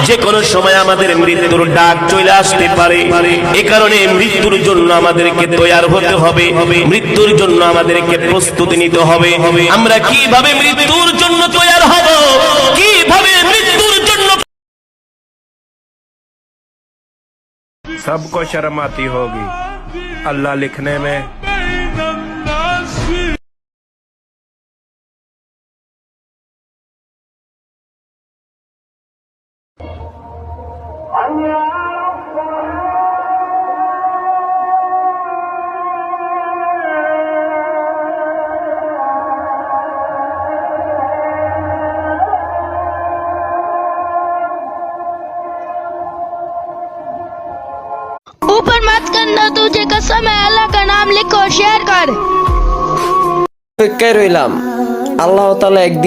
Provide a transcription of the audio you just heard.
যে কোনো সময় আমাদের মৃত্যুর ডাক চলে আসতে পারে। এ কারণে মৃত্যুর জন্য আমাদেরকে তৈয়ার হতে হবে, মৃত্যুর জন্য আমাদেরকে প্রস্তুতি নিতে হবে। আমরা কিভাবে মৃত্যুর জন্য তৈয়ার হব, কিভাবে মৃত্যুর জন্য? सबको शर्म आती होगी अल्लाह लिखने में। ऊपर मत करना, तुझे कसम है, अल्लाह का नाम लिखो, शेयर कर। অপেক্ষায় রইলাম। আল্লাহ তাআলা একদিন